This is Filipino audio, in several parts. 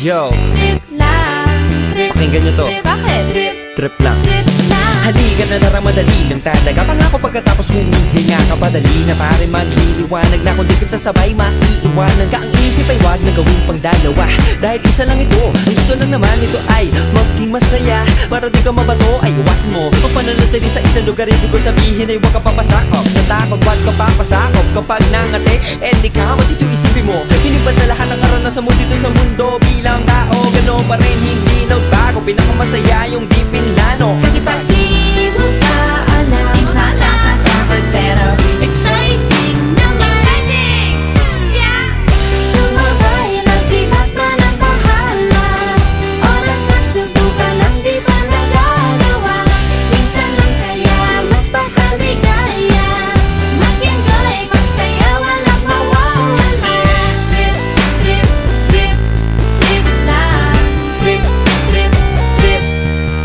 Yo, Trip lang, trip. pakinggan nyo to. Bakit? Trip, Trip lang. trip lang. Halika na tara, madali lang talaga. Pangako pagkatapos humihinga ka, padali na pare magliliwanag na. Kung di ka sasabay, maiiwanan ka. Ang isip ay wag na gawin pang dalawa, dahil isa lang ito. Ang gusto lang naman ito ay maging masaya. Para di ka mabato ay iwasan mo kung pananatili sa isang lugar. Ibig ko sabihin ay huwag ka papasakop sa takot, wag ka papasakop. Kapag nangate, di ka matito isipin mo. Hinipan sa lahat ng karanasan mo dito sa mundo. Bilang tao, gano'n pa rin hindi nagbago. Pinakamasaya yung di pinlano. Kasi pag di mo ka alam, nakakatakot pero exciting naman. Exciting! Yeah! Sumabay lang si Batman ang bahala. Oras na subukan ang di pa nagagawa. Minsan lang kaya magpakaligaya. Mag-enjoy, magsaya, walang mawawala. Trip, trip, trip, trip lang. Trip, trip, trip,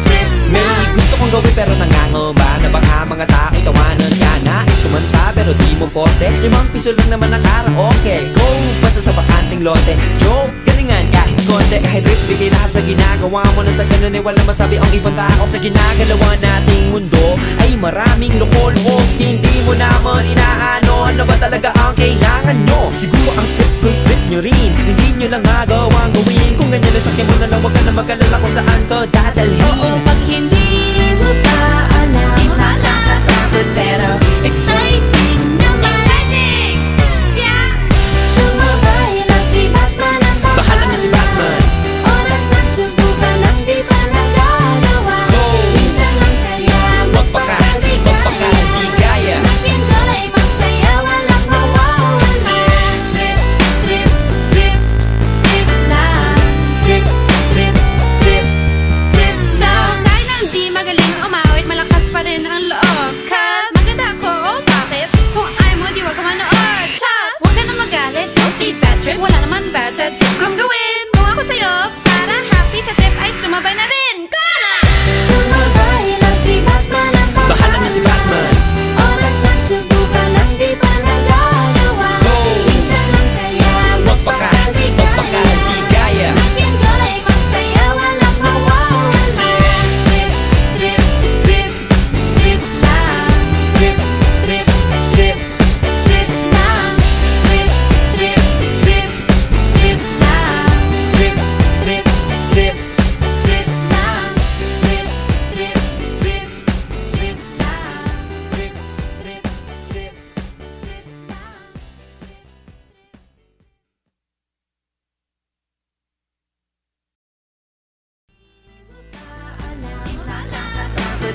trip May gusto kong gawin pero nangangamba na baka mga tao'y tawanan ka. Nais kumanta pero di mo forte. 5 piso lang naman ang karaoke. Go! Basta sa bakanting lote. Joke! Galingan kahit konti. Kahit rip, bigay lahat sa ginagawa mo. Na sa ganun ay walang masabi ang ibang tao. Sa ginagalawa nating mundo ay maraming loko-loko. Hindi mo naman inaano. Ano ba talaga ang kailangan nyo? Siguro ang trip nyo rin. Hindi nyo lang magawang gawin. Kung ganyan na sakyan mo na lang, wag ka na mag-alala kung saan ka dadalhin. Oo, pag hindi mo pa alam, nakakatakot pero exciting naman. Exciting! Yeah! Sumabay lang si Batman ang Bahala na si Batman. Oras na subukan ang di pa nagagawa. Go! Minsan lang kaya magpakaligaya. Mag-enjoy, magsaya, walang mawawala. Trip, trip, trip, trip lang. Trip, trip, trip, trip lang. Kahit na hindi magaling umawit, malakas pa rin ang loob. Cause maganda ako, oh bakit? Kung ayaw mo, di wag ka manood. Chas! Huwag ka na magalit, don't be bad trip. Wala naman bad sa trip kong gawin. Kung ako sa'yo, para happy sa trip ay sumabay na rin. Go na! Sumabay lang si Batman ang Bahala na si Batman. Oras na subukan ang di pa nagagawa. Go! Minsan lang kaya magpakaligaya. Mag-enjoy, magsaya, walang mawawala. Trip, trip, trip, trip lang. Trip, Trip, trip, trip lang. Trip, trip, trip, trip lang. trip, trip, trip. Trip lang. Trip, trip, trip, trip lang. Trip, trip, trip.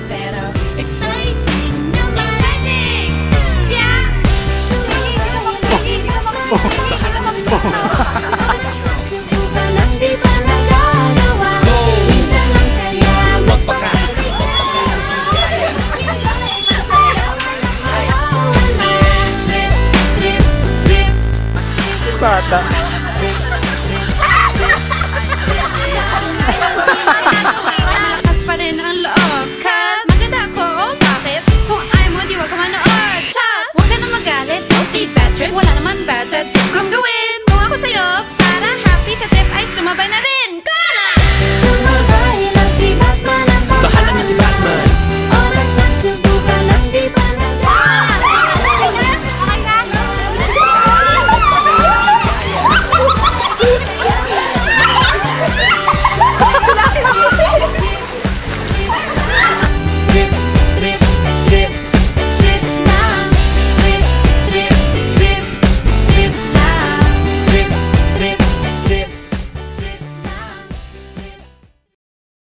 Pero exciting naman. Exciting! Yeah! Subukan ang di pa nagagawa. Go! Minsan lang kaya magpakaligaya. Trip, trip, trip. Bata.